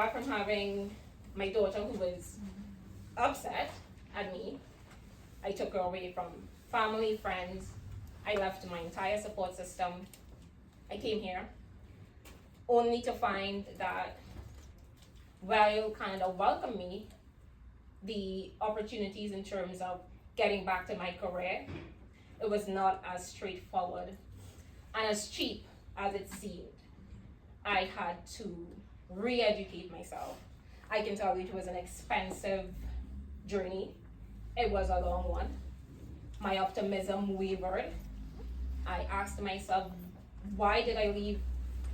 apart from having my daughter who was upset at me, I took her away from family, friends. I left my entire support system. I came here only to find that while Canada welcomed me, the opportunities in terms of getting back to my career, it was not as straightforward and as cheap as it seemed. I had to re-educate myself. I can tell you it was an expensive journey. It was a long one. My optimism wavered. I asked myself, why did I leave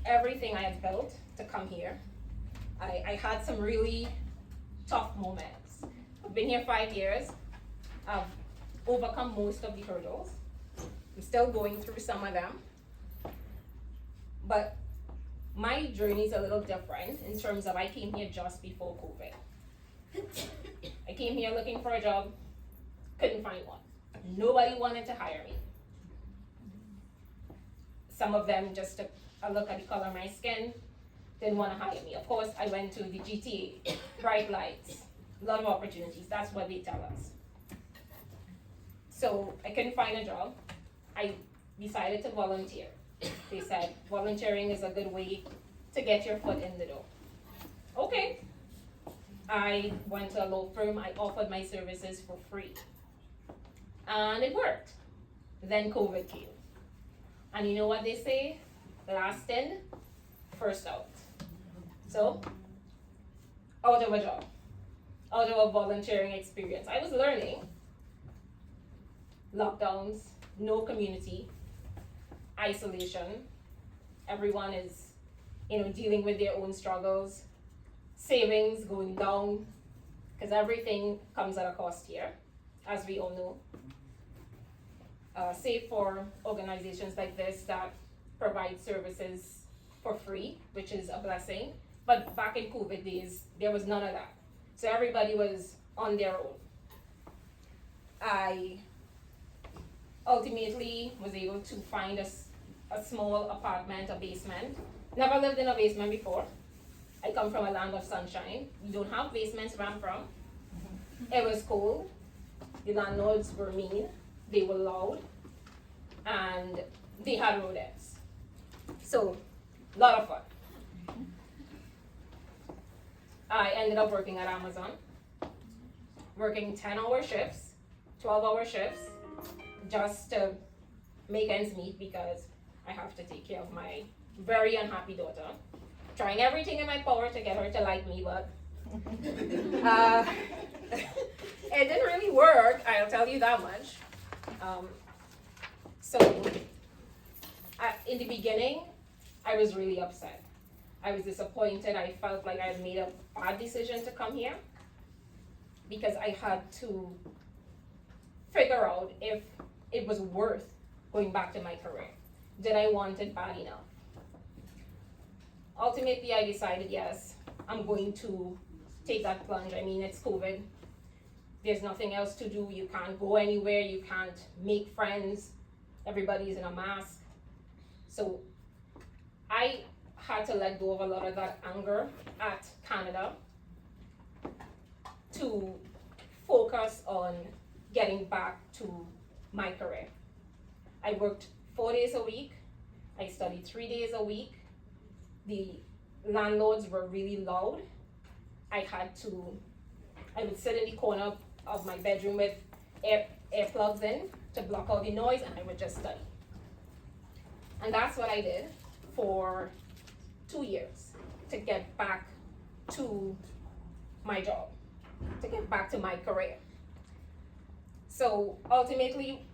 everything I had built to come here? I had some really tough moments. I've been here 5 years. I've overcome most of the hurdles. I'm still going through some of them. But my journey is a little different in terms of I came here just before COVID. I came here looking for a job, couldn't find one. Nobody wanted to hire me. Some of them just took a look at the color of my skin, didn't want to hire me. Of course, I went to the GTA, bright lights, a lot of opportunities. That's what they tell us. So I couldn't find a job. I decided to volunteer. They said volunteering is a good way to get your foot in the door. Okay. I went to a law firm. I offered my services for free. And it worked. Then COVID came. And you know what they say? Last in, first out. So, out of a job, out of a volunteering experience. I was learning. Lockdowns, no community, isolation. Everyone is, dealing with their own struggles. Savings going down, because everything comes at a cost here, as we all know. Save for organizations like this that provide services for free, which is a blessing. But back in COVID days, there was none of that. So everybody was on their own. I ultimately was able to find a small apartment, a basement. Never lived in a basement before. I come from a land of sunshine. We don't have basements where I'm from. It was cold. The landlords were mean. They were loud. And they had rodents. So, a lot of fun. I ended up working at Amazon. Working 10-hour shifts, 12-hour shifts, just to make ends meet because I have to take care of my very unhappy daughter. Trying everything in my power to get her to like me, but it didn't really work, I'll tell you that much. In the beginning, I was really upset. I was disappointed. I felt like I had made a bad decision to come here because I had to figure out if it was worth going back to my career. Did I want it bad enough? Ultimately, I decided, yes, I'm going to take that plunge. I mean, it's COVID. There's nothing else to do. You can't go anywhere. You can't make friends. Everybody's in a mask. So I had to let go of a lot of that anger at Canada to focus on getting back to my career. I worked 4 days a week. I studied 3 days a week. The landlords were really loud. I would sit in the corner of my bedroom with earplugs in to block out the noise, and I would just study. And that's what I did for 2 years to get back to my job, to get back to my career. So ultimately,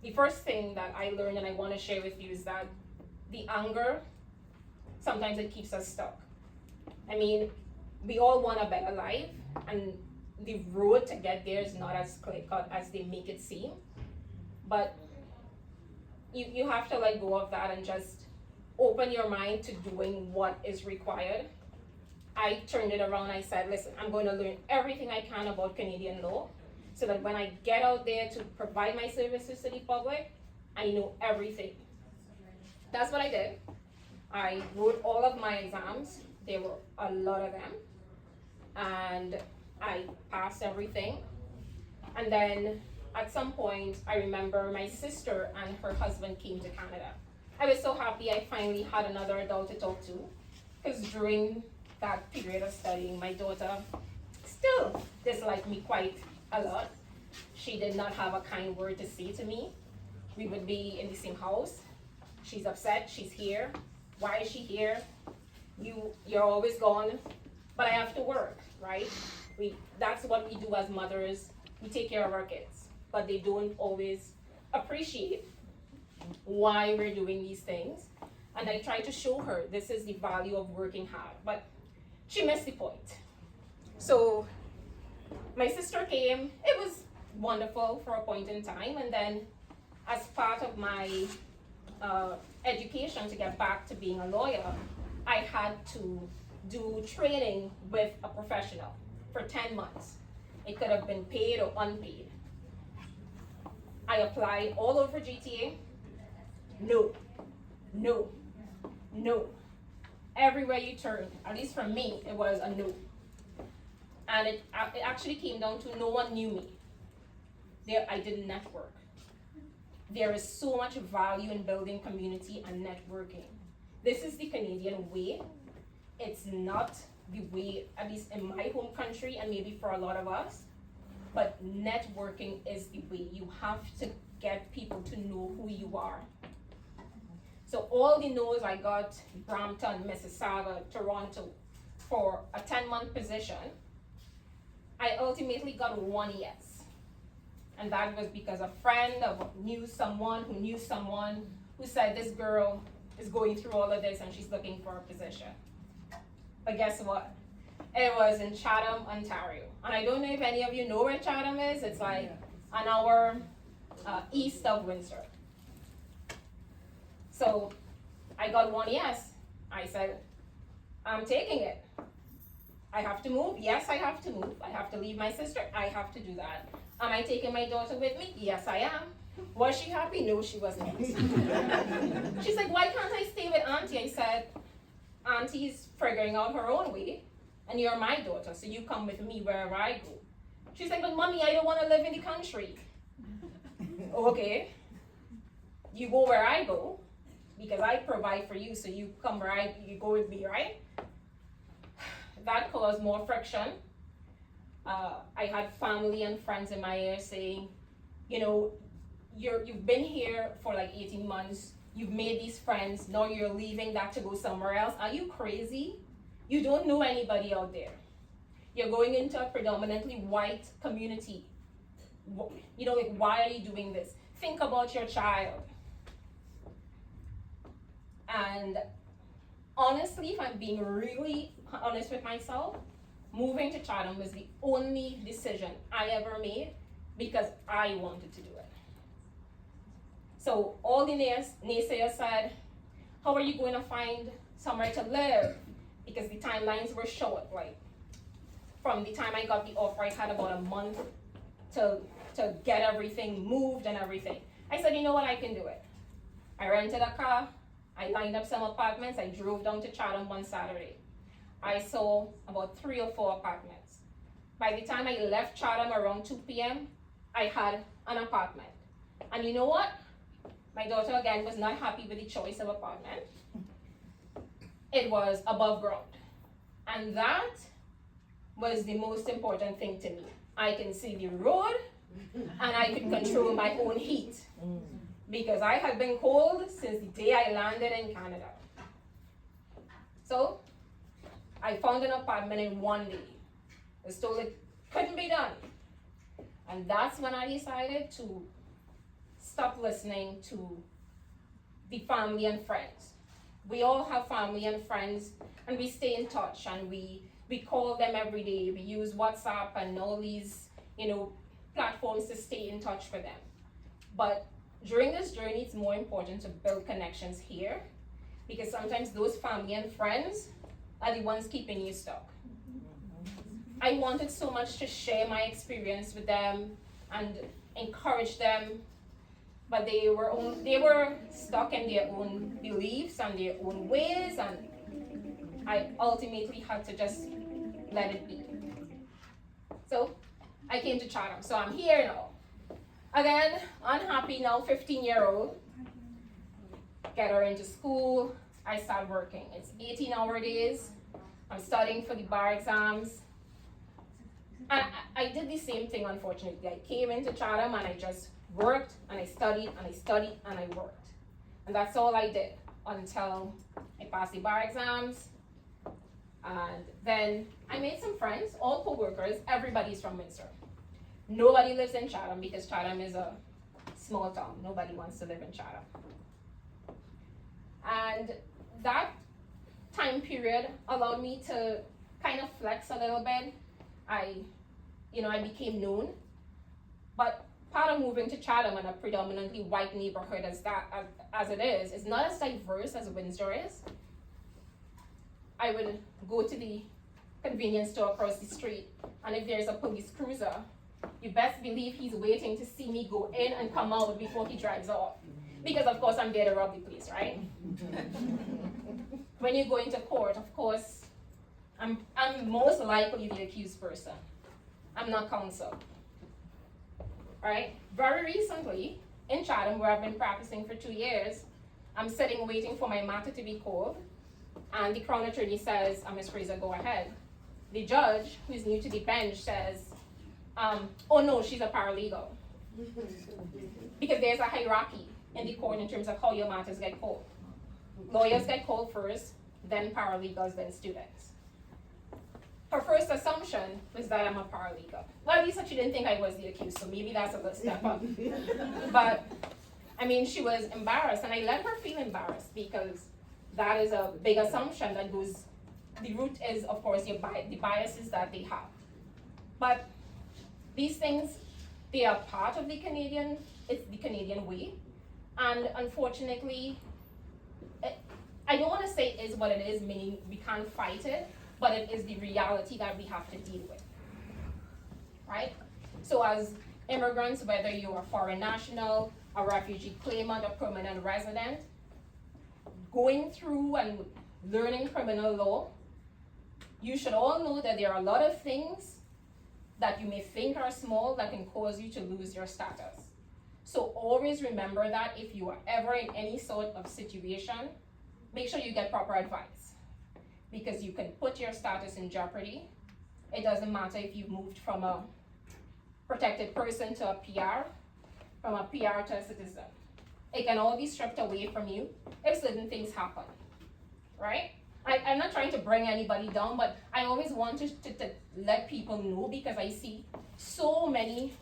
the first thing that I learned and I want to share with you is that the anger, sometimes it keeps us stuck. I mean, we all want a better life, and the road to get there is not as clear-cut as they make it seem. But you have to let go of that and just open your mind to doing what is required. I turned it around. I said, listen, I'm going to learn everything I can about Canadian law so that when I get out there to provide my services to the public, I know everything. That's what I did. I wrote all of my exams. There were a lot of them. And I passed everything. And then at some point, I remember my sister and her husband came to Canada. I was so happy I finally had another adult to talk to, because during that period of studying, my daughter still disliked me quite a lot. She did not have a kind word to say to me. We would be in the same house. She's upset, she's here. Why is she here? You're always gone. But I have to work, right? That's what we do as mothers. We take care of our kids, but they don't always appreciate why we're doing these things. And I try to show her this is the value of working hard, but she missed the point. So my sister came. It was wonderful for a point in time, and then as part of my education to get back to being a lawyer, I had to do training with a professional for 10 months. It could have been paid or unpaid. I applied all over GTA. No, no, no. Everywhere you turn, at least for me, it was a no. And it actually came down to no one knew me. I didn't network. There is so much value in building community and networking. This is the Canadian way. It's not the way, at least in my home country and maybe for a lot of us, but networking is the way. You have to get people to know who you are. So all the no's I got, Brampton, Mississauga, Toronto, for a 10-month position, I ultimately got one yes. And that was because a friend knew someone who said, this girl is going through all of this and she's looking for a position. But guess what? It was in Chatham, Ontario. And I don't know if any of you know where Chatham is. It's like an hour east of Windsor. So I got one yes. I said, I'm taking it. I have to move. Yes, I have to move. I have to leave my sister. I have to do that. Am I taking my daughter with me? Yes, I am. Was she happy? No, she wasn't. She's like, why can't I stay with Auntie? I said, Auntie's figuring out her own way, and you're my daughter, so you come with me wherever I go. She's like, but Mommy, I don't want to live in the country. Okay. You go where I go, because I provide for you, so you come where you go with me, right? That caused more friction. I had family and friends in my ear saying, you know, you've been here for like 18 months, you've made these friends, now you're leaving that to go somewhere else. Are you crazy? You don't know anybody out there. You're going into a predominantly white community. You know, like, why are you doing this? Think about your child. And honestly, if I'm being really honest with myself, moving to Chatham was the only decision I ever made because I wanted to do it. So all the naysayers said, how are you going to find somewhere to live? Because the timelines were short. Like, from the time I got the offer, I had about a month to get everything moved and everything. I said, you know what, I can do it. I rented a car, I lined up some apartments, I drove down to Chatham one Saturday. I saw about 3 or 4 apartments. By the time I left Chatham around 2 p.m., I had an apartment. And you know what? My daughter, again, was not happy with the choice of apartment. It was above ground. And that was the most important thing to me. I can see the road, and I could control my own heat. Because I had been cold since the day I landed in Canada. So, I found an apartment in one day. I was told it couldn't be done. And that's when I decided to stop listening to the family and friends. We all have family and friends, and we stay in touch, and we call them every day. We use WhatsApp and all these, platforms to stay in touch with them. But during this journey, it's more important to build connections here, because sometimes those family and friends are the ones keeping you stuck. I wanted so much to share my experience with them and encourage them but they were stuck in their own beliefs and their own ways, and I ultimately had to just let it be. So I came to Chatham. So I'm here now. Again, unhappy now, 15-year-old. Get her into school. I start working. It's 18-hour days. I'm studying for the bar exams. And I did the same thing, unfortunately. I came into Chatham and I just worked and I studied and I studied and I worked. And that's all I did until I passed the bar exams. And then I made some friends, all co-workers. Everybody's from Windsor. Nobody lives in Chatham because Chatham is a small town. Nobody wants to live in Chatham. And that time period allowed me to kind of flex a little bit. I became known. But part of moving to Chatham in a predominantly white neighborhood as it is not as diverse as Windsor is. I would go to the convenience store across the street, and if there's a police cruiser, you best believe he's waiting to see me go in and come out before he drives off. Because of course I'm there to rob the place, right? When you go into court, of course, I'm most likely the accused person. I'm not counsel. Right? Very recently, in Chatham, where I've been practicing for 2 years, I'm sitting waiting for my matter to be called, and the Crown Attorney says, Ms. Fraser, go ahead. The judge, who's new to the bench, says, oh no, she's a paralegal. Because there's a hierarchy in the court in terms of how your matters get called. Lawyers get called first, then paralegals, then students. Her first assumption was that I'm a paralegal. Well, at least she didn't think I was the accused, so maybe that's a good step up. But, I mean, she was embarrassed, and I let her feel embarrassed because that is a big assumption that goes, the root is, of course, the biases that they have. But these things, they are part of it's the Canadian way. And unfortunately, I don't want to say it is what it is, meaning we can't fight it, but it is the reality that we have to deal with, right? So as immigrants, whether you're a foreign national, a refugee claimant, a permanent resident, going through and learning criminal law, you should all know that there are a lot of things that you may think are small that can cause you to lose your status. So always remember that if you are ever in any sort of situation, make sure you get proper advice, because you can put your status in jeopardy. It doesn't matter if you've moved from a protected person to a PR, from a PR to a citizen. It can all be stripped away from you if certain things happen, right? I'm not trying to bring anybody down, but I always want to let people know, because I see so many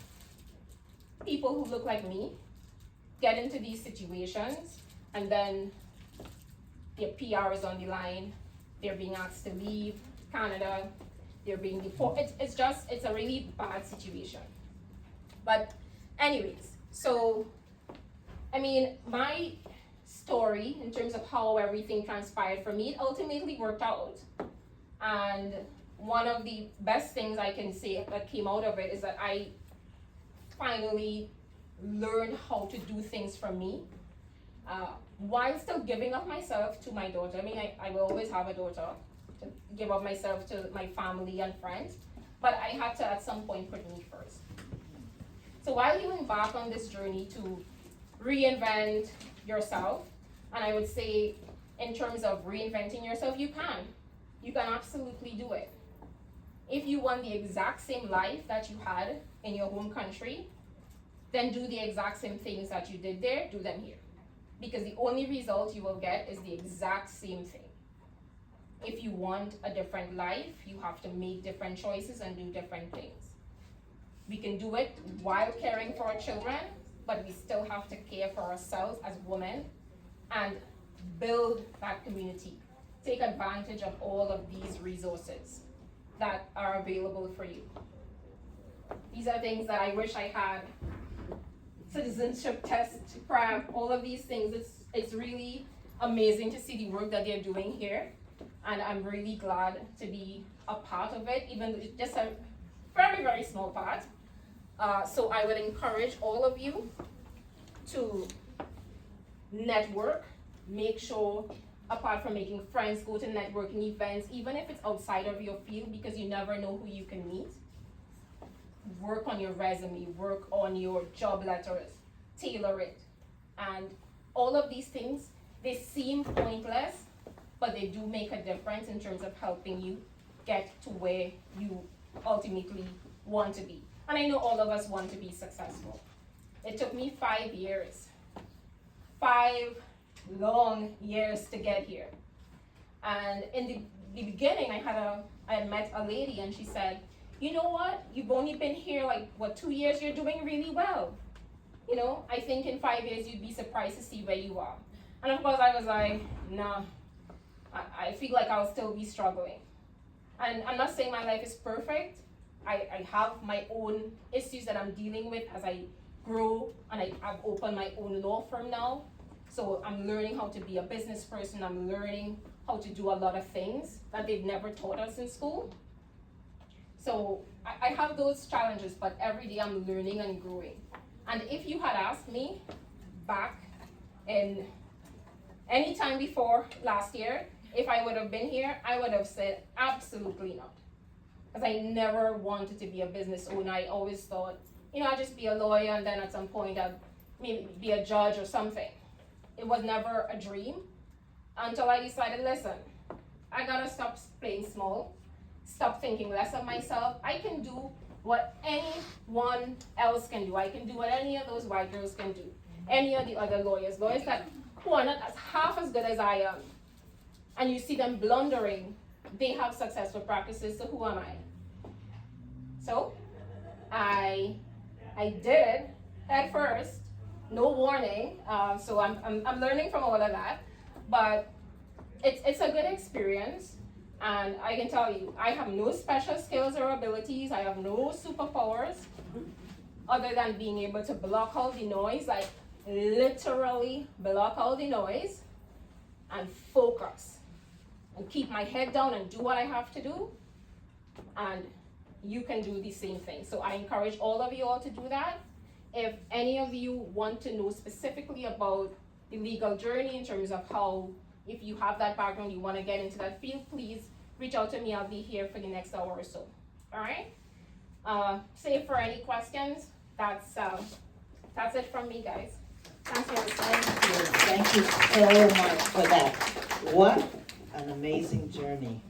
people who look like me get into these situations, and then their PR is on the line, they're being asked to leave Canada, they're being deported. It's a really bad situation. But anyways, so, I mean, my story in terms of how everything transpired for me, it ultimately worked out. And one of the best things I can say that came out of it is that I finally learned how to do things for me, while still giving up myself to my daughter. I mean, I will always have a daughter, to give up myself to my family and friends, but I had to at some point put me first. So while you embark on this journey to reinvent yourself, and I would say in terms of reinventing yourself, you can absolutely do it. If you want the exact same life that you had in your home country, then do the exact same things that you did there, do them here. Because the only result you will get is the exact same thing. If you want a different life, you have to make different choices and do different things. We can do it while caring for our children, but we still have to care for ourselves as women and build that community. Take advantage of all of these resources that are available for you. These are things that I wish I had. Citizenship test prep, all of these things. It's really amazing to see the work that they're doing here, and I'm really glad to be a part of it, even just a very, very small part. So I would encourage all of you to network. Make sure, apart from making friends, go to networking events, even if it's outside of your field, because you never know who you can meet. Work on your resume, work on your job letters, tailor it. And all of these things, they seem pointless, but they do make a difference in terms of helping you get to where you ultimately want to be. And I know all of us want to be successful. It took me 5 years, 5 long years to get here. And in the beginning, I had met a lady, and she said, you know what, you've only been here 2 years, you're doing really well. I think in 5 years you'd be surprised to see where you are. And of course I was like, nah, I feel like I'll still be struggling. And I'm not saying my life is perfect. I have my own issues that I'm dealing with as I grow, and I've opened my own law firm now. So I'm learning how to be a business person. I'm learning how to do a lot of things that they've never taught us in school. So I have those challenges, but every day I'm learning and growing. And if you had asked me back in any time before last year, if I would have been here, I would have said absolutely not. Because I never wanted to be a business owner. I always thought, I'd just be a lawyer, and then at some point I'd maybe be a judge or something. It was never a dream until I decided, listen, I gotta stop playing small, stop thinking less of myself. I can do what anyone else can do. I can do what any of those white girls can do. Any of the other lawyers that who are not half as good as I am. And you see them blundering, they have successful practices, so who am I? So I did it at first, no warning. So I'm learning from all of that, but it's a good experience. And I can tell you, I have no special skills or abilities. I have no superpowers other than being able to block out the noise, literally block out the noise and focus and keep my head down and do what I have to do. And you can do the same thing. So I encourage all of you all to do that. If any of you want to know specifically about the legal journey in terms of how, if you have that background, you want to get into that field, please reach out to me. I'll be here for the next hour or so. All right? Save for any questions. That's it from me, guys. Thank you so much for that. What an amazing journey.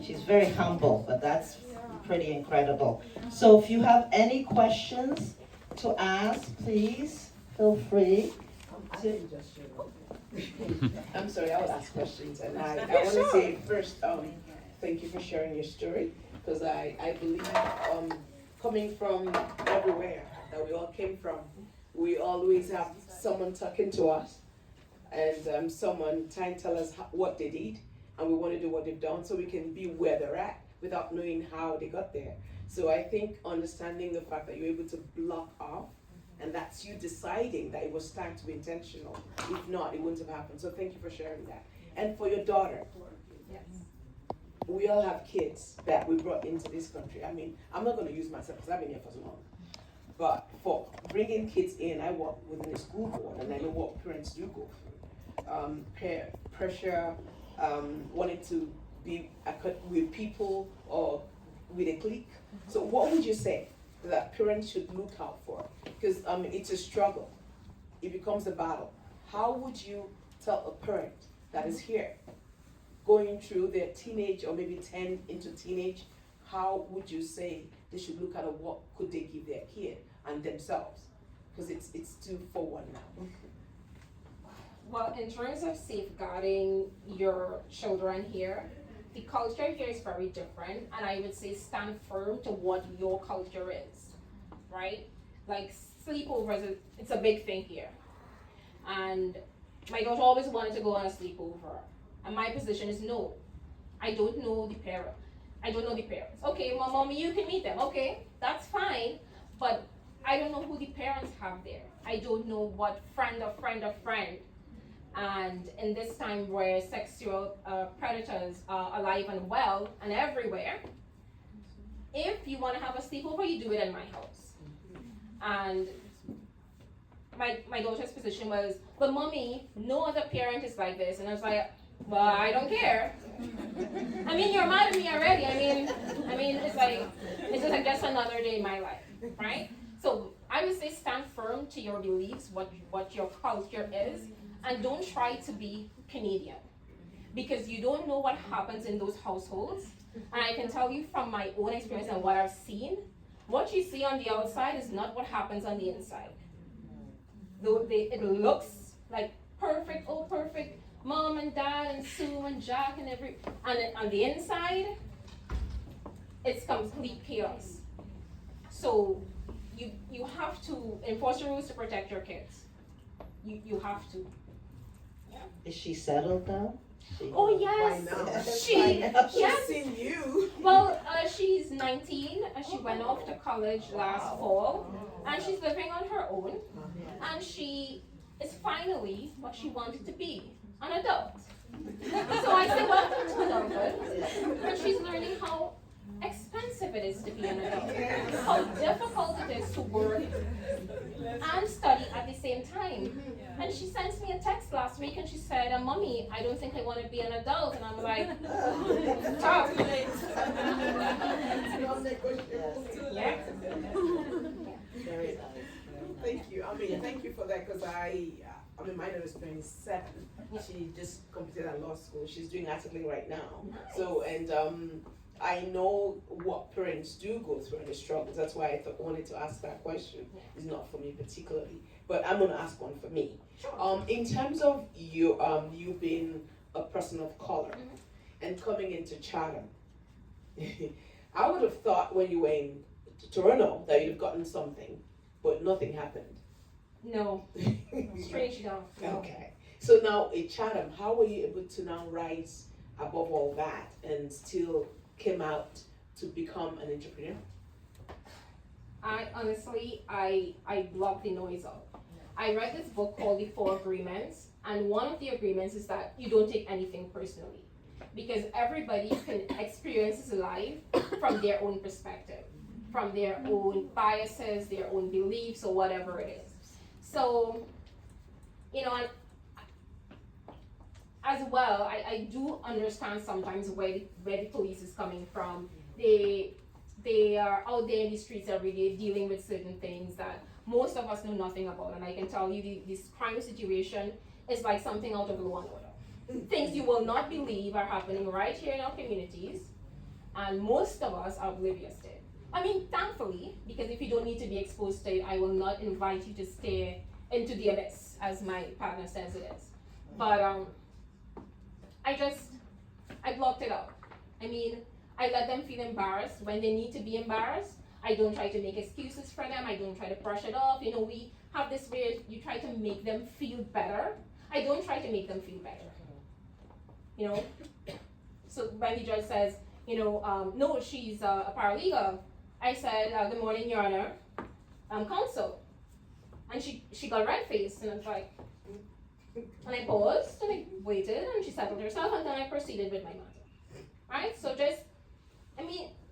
She's very humble, but that's pretty incredible. So if you have any questions to ask, please feel free. I'm sorry, I will ask questions, and I want to say first, thank you for sharing your story, because I believe coming from everywhere that we all came from, we always have someone talking to us, and someone trying to tell us what they did, and we want to do what they've done so we can be where they're at without knowing how they got there. So I think understanding the fact that you're able to block off, and that's you deciding that it was time to be intentional. If not, it wouldn't have happened. So thank you for sharing that. And for your daughter, Yes. we all have kids that we brought into this country. I mean, I'm not going to use myself because I've been here for so long. But for bringing kids in, I work within the school board, and I know what parents do go through. Peer pressure, wanting to be with people or with a clique. So what would you say that parents should look out for? Because it's a struggle. It becomes a battle. How would you tell a parent that is here, going through their teenage or maybe 10 into teenage, how would you say they should look at what could they give their kid and themselves? Because it's 2 for 1 now. Well, in terms of safeguarding your children here, the culture here is very different, and I would say stand firm to what your culture is, right? Like sleepovers, it's a big thing here. And my daughter always wanted to go on a sleepover, and my position is no. I don't know the parent. I don't know the parents. Okay, well, mommy, you can meet them. Okay, that's fine, but I don't know who the parents have there. I don't know what friend of friend of friend. And in this time where sexual predators are alive and well and everywhere, if you want to have a sleepover, you do it in my house. And my daughter's position was, but mommy, no other parent is like this. And I was like, well, I don't care. I mean, you're mad at me already. I mean, it's like just another day in my life, right? So I would say stand firm to your beliefs, what your culture is, and don't try to be Canadian, because you don't know what happens in those households. And I can tell you from my own experience and what I've seen, what you see on the outside is not what happens on the inside. Though it looks like perfect, oh perfect, mom and dad and Sue and Jack and and on the inside, it's complete chaos. So you have to enforce the rules to protect your kids. You have to. Yeah. Is she settled now? Oh yes, She's seen you. Well, she's 19. She went off to college last fall, and she's living on her own. And she is finally what she wanted to be, an adult. So I say welcome to adulthood. And she's learning how expensive it is to be an adult, how difficult it is to work and study at the same time. And she sent me a text last week and she said, Mommy, I don't think I want to be an adult. And I'm like, tough. Yeah. Very nice. Thank you. Thank you for that, because my daughter is 27. She just completed her law school. She's doing articling right now. Nice. So, and I know what parents do go through and the struggles. That's why I wanted to ask that question. It's not for me particularly, but I'm going to ask one for me. Sure. In terms of you being a person of color and coming into Chatham, I would have thought when you were in Toronto that you'd have gotten something, but nothing happened. No. Strange enough. No. Okay. So now in Chatham, how were you able to now rise above all that and still came out to become an entrepreneur? I honestly blocked the noise out. I read this book called The Four Agreements, and one of the agreements is that you don't take anything personally, because everybody can experience life from their own perspective, from their own biases, their own beliefs, or whatever it is. So, and as well, I do understand sometimes where the police is coming from. They are out there in the streets every day dealing with certain things that most of us know nothing about. And I can tell you this crime situation is like something out of Law and Order. Things you will not believe are happening right here in our communities, and most of us are oblivious to it. Thankfully, because if you don't need to be exposed to it, I will not invite you to stare into the abyss, as my partner says it is. But I blocked it out. I let them feel embarrassed when they need to be embarrassed. I don't try to make excuses for them. I don't try to brush it off. We have this way, you try to make them feel better. I don't try to make them feel better. So when the judge says, no, she's a paralegal, I said, good morning, Your Honor, I'm counsel. And she got red-faced, and I was like, and I paused, and I waited, and she settled herself, and then I proceeded with my matter. Right? So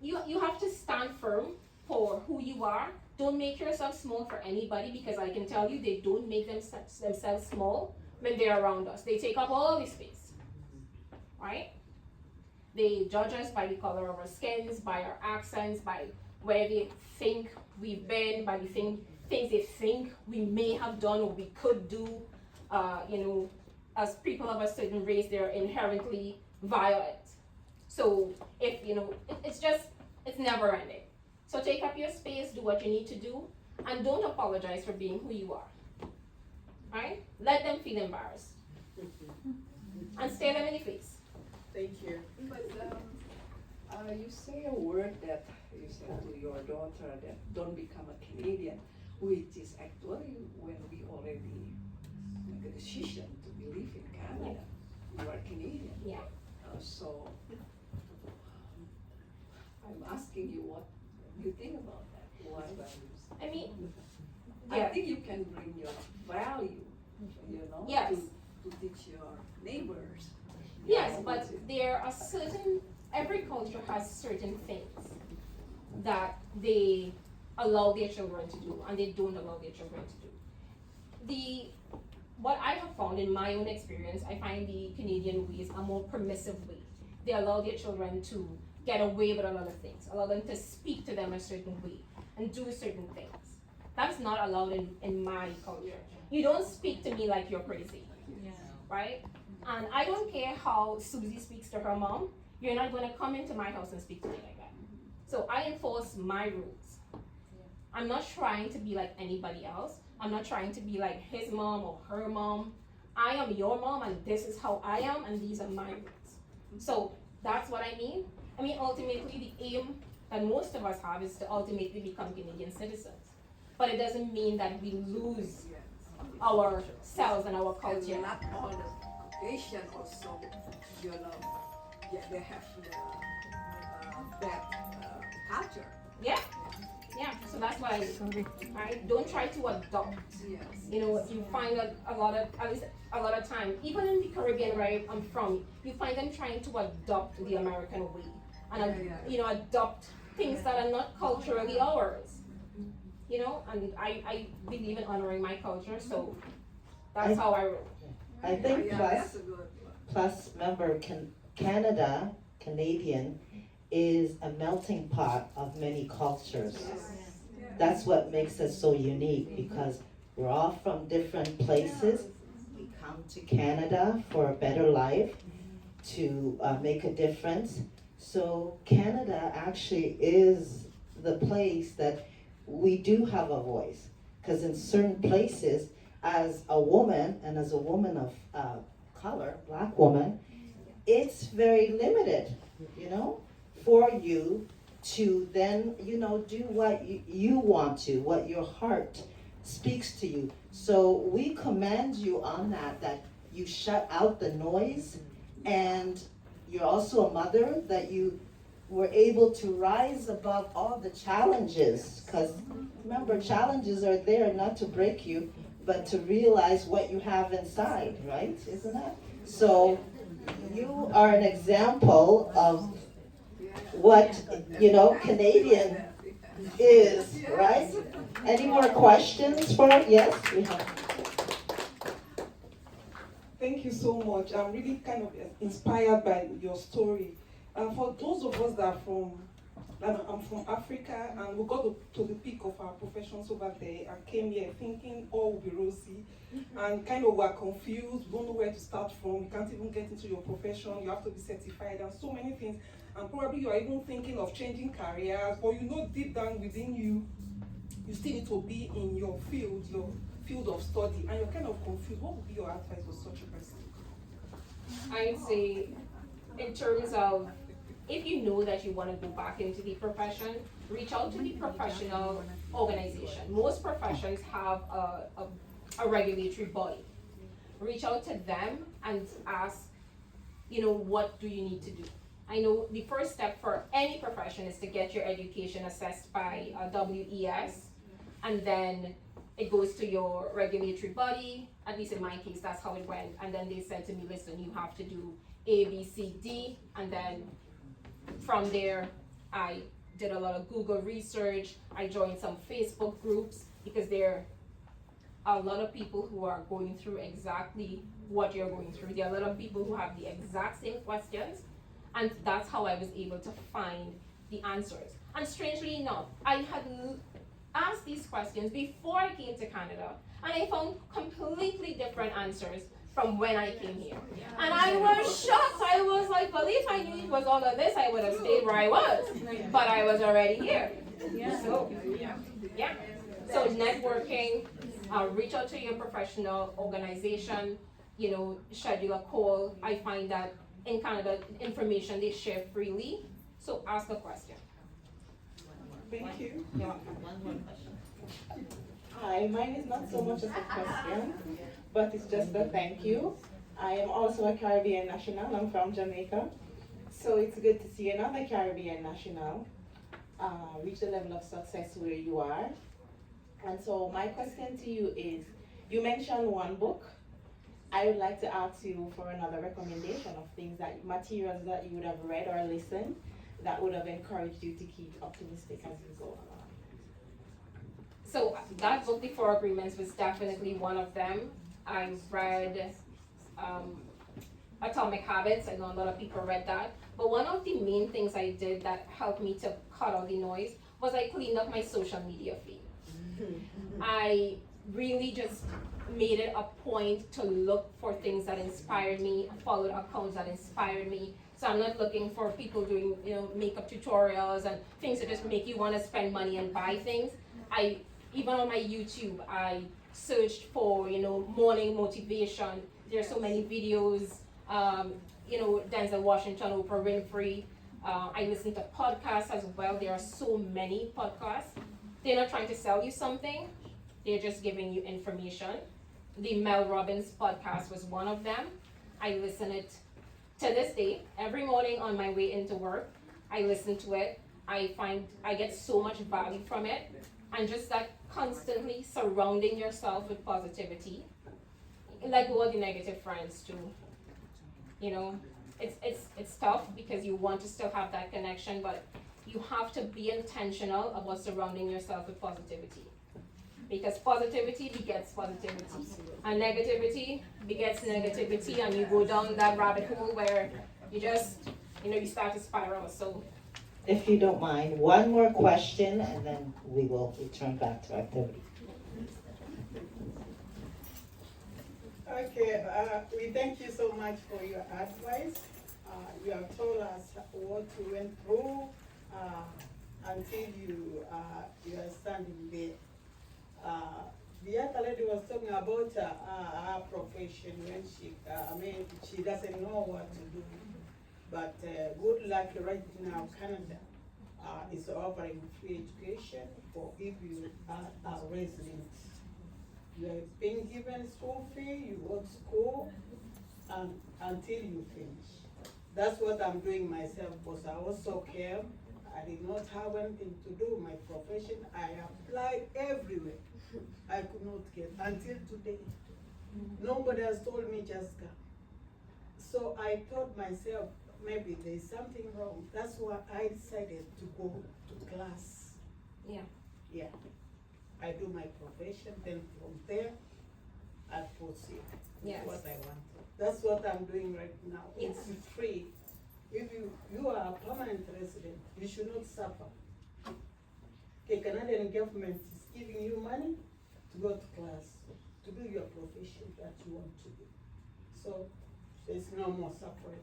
you have to stand firm for who you are. Don't make yourself small for anybody, because I can tell you they don't make themselves small when they're around us. They take up all the space. Right? They judge us by the color of our skins, by our accents, by where they think we've been, by the things they think we may have done or we could do. As people of a certain race, they're inherently violent. So it's never ending. So take up your space, do what you need to do, and don't apologize for being who you are. Right? Let them feel embarrassed. And stare them in the face. Thank you. But you say a word that you said to your daughter that don't become a Canadian, which is actually when we already make a decision to believe in Canada. You are Canadian. Yeah. So I'm asking you what you think about that. What values? Yeah. I think you can bring your value, Yes. to teach your neighbors. Yes, but there are every culture has certain things that they allow their children to do and they don't allow their children to do. what I have found in my own experience, I find the Canadian way is a more permissive way. They allow their children to get away with a lot of things, allow them to speak to them a certain way and do certain things. That's not allowed in my culture. You don't speak to me like you're crazy, right? And I don't care how Susie speaks to her mom, you're not going to come into my house and speak to me like that. So I enforce my rules. I'm not trying to be like anybody else. I'm not trying to be like his mom or her mom. I am your mom and this is how I am and these are my rules. So that's what I mean. I mean, ultimately the aim that most of us have is to ultimately become Canadian citizens. But it doesn't mean that we lose ourselves and our And culture. not all the Caucasian also, you know, yeah, they have that culture. Yeah, so that's why I don't try to adopt. Yes. You know, you find that at least a lot of time, even in the Caribbean where I'm from, you find them trying to adopt the American way and you know, adopt things that are not culturally ours. You know, and I believe in honoring my culture, so that's how I roll. I think Yeah, plus, that's a good one. plus remember, Canadian is a melting pot of many cultures. That's what makes us so unique, because we're all from different places. We come to Canada for a better life, to make a difference. So Canada actually is the place that we do have a voice, because in certain places, as a woman and as a woman of color, black woman, it's very limited, you know, for you to then, you know, do what you want to, what your heart speaks to you. So we command you on that you shut out the noise, and you're also a mother, that you were able to rise above all the challenges, because remember, challenges are there not to break you, but to realize what you have inside, right? Isn't that? So you are an example of what, you know, Canadian is, right? Any more questions for, yes, we have. Thank you so much. I'm really kind of inspired by your story. For those of us that are I'm from Africa, and we got to the peak of our professions over there and came here thinking all will be rosy, and kind of were confused, don't know where to start from, you can't even get into your profession, you have to be certified and so many things, and probably you are even thinking of changing careers, or you know deep down within you, you still need to be in your field of study, and you're kind of confused. What would be your advice for such a person? I'd say, in terms of, if you know that you want to go back into the profession, reach out to the professional organization. Most professions have a regulatory body. Reach out to them and ask, you know, what do you need to do? I know the first step for any profession is to get your education assessed by WES, and then it goes to your regulatory body. At least in my case, that's how it went. And then they said to me, listen, you have to do A, B, C, D, and then from there, I did a lot of Google research. I joined some Facebook groups, because there are a lot of people who are going through exactly what you're going through. There are a lot of people who have the exact same questions, and that's how I was able to find the answers. And strangely enough, I had asked these questions before I came to Canada, and I found completely different answers from when I came here. And I was shocked. I was like, well, if I knew it was all of this, I would have stayed where I was. But I was already here. So, yeah. So networking, reach out to your professional organization, you know, schedule a call. I find that in Canada, information they share freely. So ask a question. Thank you. You're welcome. One more question. Hi, mine is not so much as a question, but it's just a thank you. I am also a Caribbean national. I'm from Jamaica. So it's good to see another Caribbean national reach the level of success where you are. And so my question to you is, you mentioned one book. I would like to ask you for another recommendation of materials that you would have read or listened that would have encouraged you to keep optimistic as you go along. So that book, The Four Agreements, was definitely one of them. I've read Atomic Habits. I know a lot of people read that. But one of the main things I did that helped me to cut out the noise was I cleaned up my social media feed. I really just made it a point to look for things that inspired me, followed accounts that inspired me. So I'm not looking for people doing, makeup tutorials and things that just make you want to spend money and buy things. Even on my YouTube, I searched for, morning motivation. There are so many videos, Denzel Washington, Oprah Winfrey. I listen to podcasts as well. There are so many podcasts. They're not trying to sell you something. They're just giving you information. The Mel Robbins podcast was one of them. I listen it to this day. Every morning on my way into work, I listen to it. I get so much value from it. And just that constantly surrounding yourself with positivity. Like all the negative friends too. It's tough because you want to still have that connection, but you have to be intentional about surrounding yourself with positivity. Because positivity begets positivity. And negativity begets negativity, and you go down that rabbit hole where you just, you start to spiral. So, If you don't mind, one more question and then we will return back to activity. Okay, we thank you so much for your advice. You have told us what you went through until you are standing there. The other lady was talking about her profession when she doesn't know what to do. But good luck right now, Canada is offering free education for if you are residents. You are being given school fee, you go to school until you finish. That's what I'm doing myself, because I also care. I did not have anything to do with my profession. I applied everywhere. I could not get until today. Nobody has told me just come. So I thought myself, maybe there's something wrong. That's why I decided to go to class. yeah. Yeah. I do my profession, then from there, I proceed. Yes. What I want. That's what I'm doing right now. Yes. It's free. If you are a permanent resident, you should not suffer. The Canadian government is giving you money to go to class, to do your profession that you want to do. So there's no more suffering.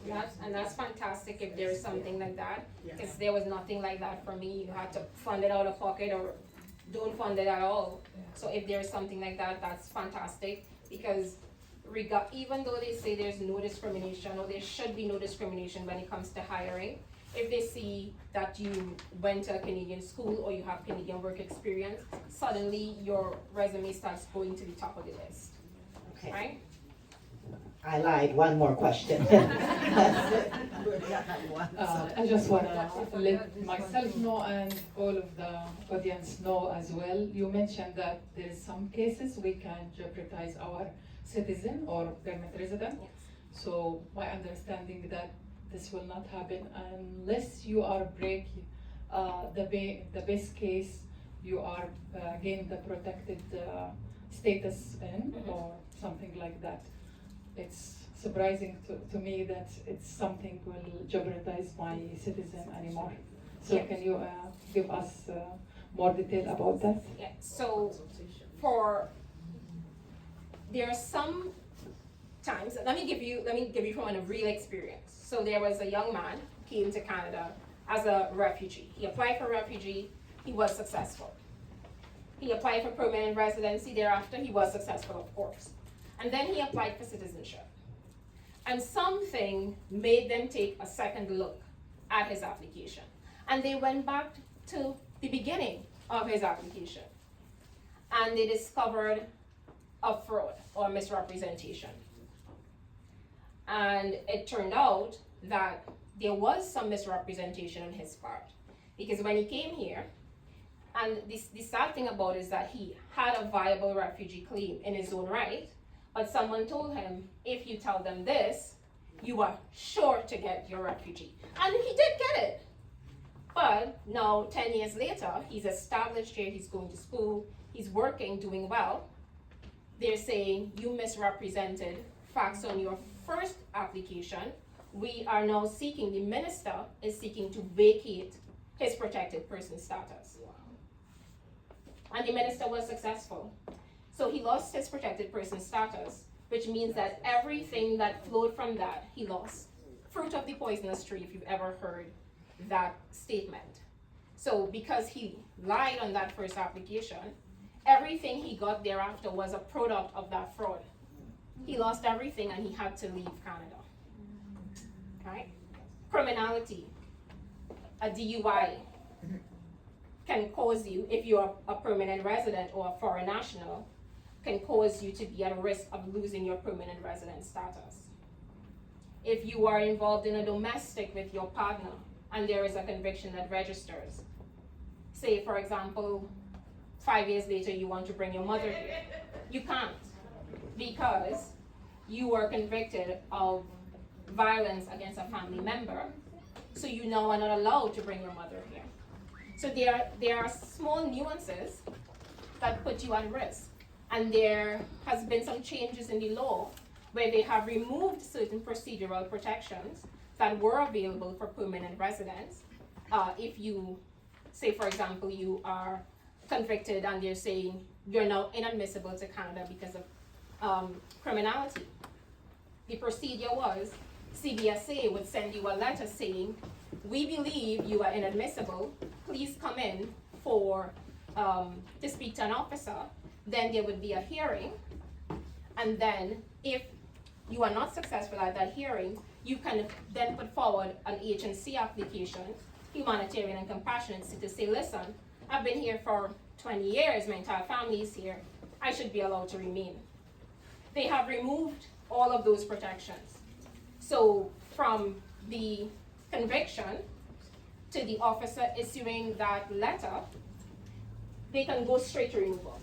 Yeah, that's fantastic if there is something like that. Yeah. Because there was nothing like that for me. You had to fund it out of pocket or don't fund it at all. So if there is something like that, that's fantastic. Because even though they say there's no discrimination, or there should be no discrimination when it comes to hiring, if they see that you went to a Canadian school or you have Canadian work experience, suddenly your resume starts going to the top of the list, Okay. right? I lied, one more question. I just want to let myself know and all of the audience know as well. You mentioned that there is some cases we can jeopardize our citizen or permanent resident. So my understanding that this will not happen unless you are breaking the best case, you are gain the protected status in or something like that. It's surprising to me that it's something will jeopardize my citizen anymore. So can you give us more detail about that? Yeah, so there are some times, let me give you from a real experience. So there was a young man came to Canada as a refugee. He applied for refugee, he was successful. He applied for permanent residency thereafter, he was successful, of course. And then he applied for citizenship. And something made them take a second look at his application. And they went back to the beginning of his application. And they discovered a fraud or misrepresentation. And it turned out that there was some misrepresentation on his part. Because when he came here, and the sad thing about it is that he had a viable refugee claim in his own right, but someone told him, if you tell them this, you are sure to get your refugee. And he did get it. But Now, 10 years later, he's established here, he's going to school, he's working, doing well. They're saying, you misrepresented facts on your first application. We are now seeking, the minister is seeking to vacate his protected person status. And the minister was successful. So he lost his protected person status, which means that everything that flowed from that, he lost. Fruit of the poisonous tree, if you've ever heard that statement. So because he lied on that first application, everything he got thereafter was a product of that fraud. He lost everything and he had to leave Canada. Right? Criminality, a DUI can cause you, if you're a permanent resident or a foreign national, can cause you to be at risk of losing your permanent resident status. If you are involved in a domestic with your partner and there is a conviction that registers, say for example, 5 years later you want to bring your mother here, you can't, because you were convicted of violence against a family member, so you now are not allowed to bring your mother here. So there are small nuances that put you at risk. And there has been some changes in the law where they have removed certain procedural protections that were available for permanent residents. If you, say for example, you are convicted and they're saying you're now inadmissible to Canada because of criminality. The procedure was CBSA would send you a letter saying, we believe you are inadmissible, please come in for to speak to an officer. Then there would be a hearing, and then if you are not successful at that hearing, you can then put forward an H&C application, humanitarian and compassionate, to say, listen, I've been here for 20 years, my entire family is here, I should be allowed to remain. They have removed all of those protections. So from the conviction to the officer issuing that letter, they can go straight to removal.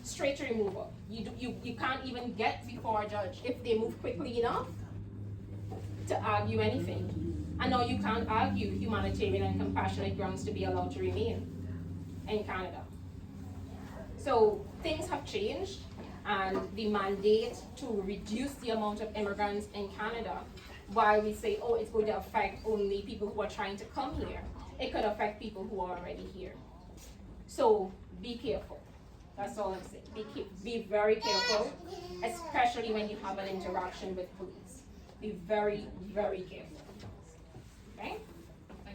Straight to removal. You can't even get before a judge if they move quickly enough to argue anything. And now you can't argue humanitarian and compassionate grounds to be allowed to remain in Canada. So things have changed, and the mandate to reduce the amount of immigrants in Canada, while we say, oh, it's going to affect only people who are trying to come here, it could affect people who are already here. So be careful. That's all I'm saying. Be very careful, especially when you have an interaction with police. Be very, very careful. Okay?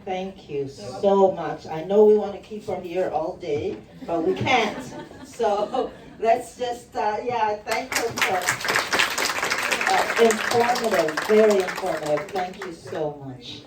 Thank you so much. I know we want to keep her here all day, but we can't. So let's just, thank her for informative, very informative. Thank you so much.